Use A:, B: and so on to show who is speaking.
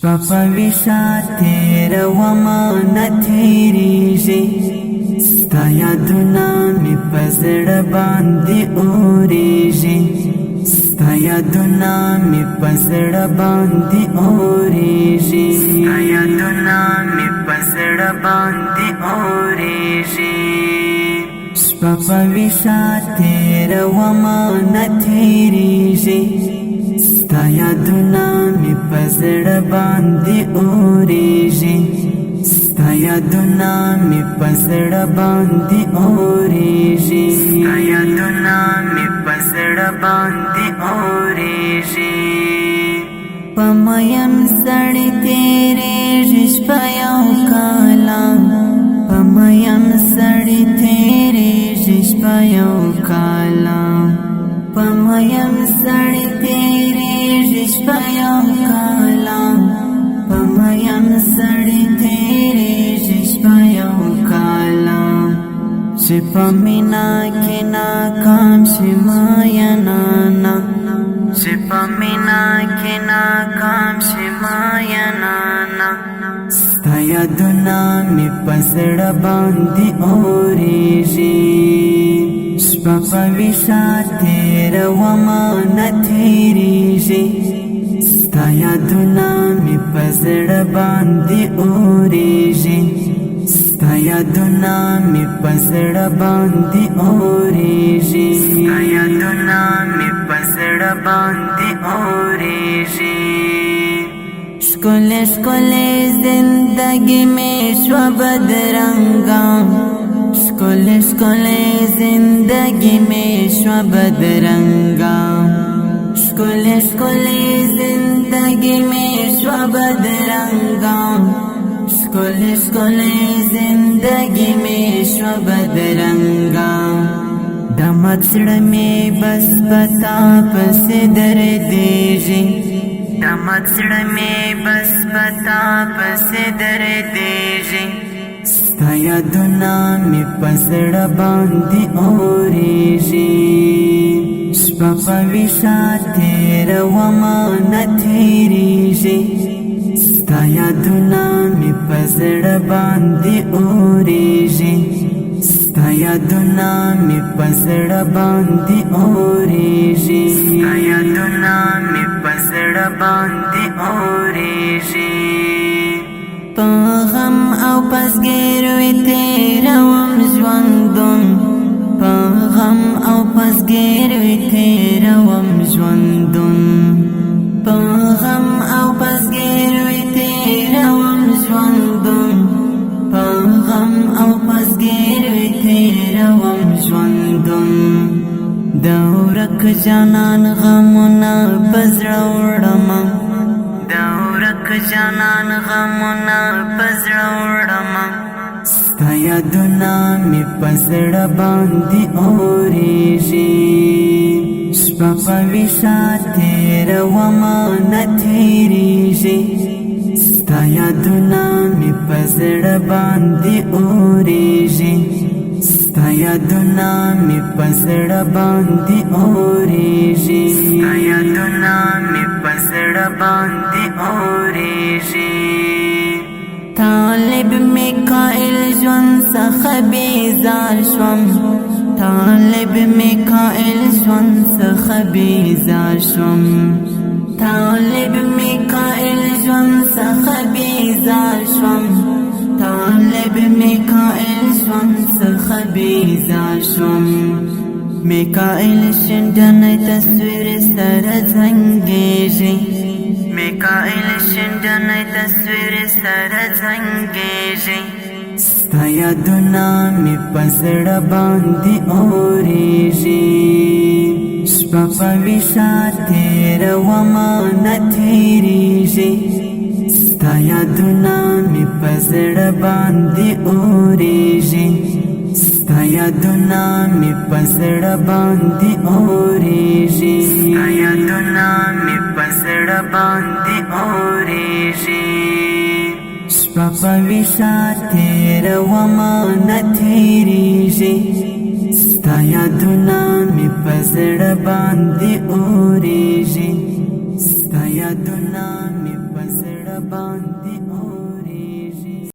A: شپه په ویښه تېرومه نه تېرېږي، ستا یادونه مې په زړه باندې اورېږي، ستا یادونه مې په زړه باندې اورېږي، ستا یادونه مې په زړه باندې اورېږي. شپه په ویښه تېرومه نه تېرېږي، ستا یادونه مې په زړه باندې اورېږي، ستا یادونه مې په زړه باندې اورېږي، ستا یادونه مې په زړه باندې اورېږي. په مین سړی تېرېږي شپه یو کاله، په مین سړی تېرېږي شپه یو کاله، په مین سړی تېرېږي شپه یو کاله، په مین سړی تېرېږي شپه یو کاله. چې په مینا کې ناکام شي مینانه، چې په مینا کې ناکام شي مینانه، ستا یادونه مې په زړه باندې اورېږي. شپه په ویښه تېرومه نه تېرېږي، ستا یادونه مې په زړه باندې اورېږي، ستا یادونه مې په زړه باندې اورېږي، ستا یادونه مې په زړه باندې اورېږي. ښکلې ښکلې زندګي مې شوه بدرنګه، ښکلې ښکلې زندگی میں شوه بدرنگا، ښکلې ښکلې زندگی میں شوه بدرنگا، ښکلې ښکلې زندگی میں شوه بدرنگا. د مات زړه مې بس پتا پسې دردېږي، د مات زړه مې بس پتا پسې دردېږي، ستا یادونه مې په زړه باندې اورېږي. شپه په ویښه تېرومه نه تېرېږي، ستا یادونه مې په زړه باندې اورېږي، ستا یادونه مې په زړه باندې اورېږي، ستا یادونه مې په زړه باندې اورېږي. په غم او پسګیروي تېروم ژوندون، په غم او پسګیروي تېروم ژوندون، په غم او پسګیروي تېروم ژوندون، په غم او پسګیروي تېروم ژوندون. د ورک جانان غمونه په زړه وړمه، د ورک جانان غمونه په زړه وړمه، ستا یادونه مې په زړه باندې اورېږي. شپه په ویښه تېرومه نه تېرېږي، ستا یادونه مې په زړه باندې اورېږي، ستا یادونه مې په زړه باندې اورېږي، ستا یادونه مې په زړه باندې اورېږي. طالب میکائیل ژوند څخه بیزار شوم، طالب میکائیل ژوند څخه بیزار شوم، طالب میکائیل ژوند څخه بیزار شوم، طالب میکائیل ژوند څخه بیزار شوم. میکائیل شنډنی تصویر ستره زنګېږي، میکائیل شنډنی تصویر ستره زنګېږي، ستا یادونه مې په زړه باندې اورېږي. شپه په ویښه تېرومه نه تېرېږي، ستا یادونه مې په زړه باندې اورېږي، ستا یادونه مې په زړه باندې اورېږي، ستا یادونه مې په زړه باندې اورېږي. شپه په ویښه تېرومه نه تېرېږي، ستا یادونه مې په زړه باندې اورېږي، ستا یادونه مې په زړه باندې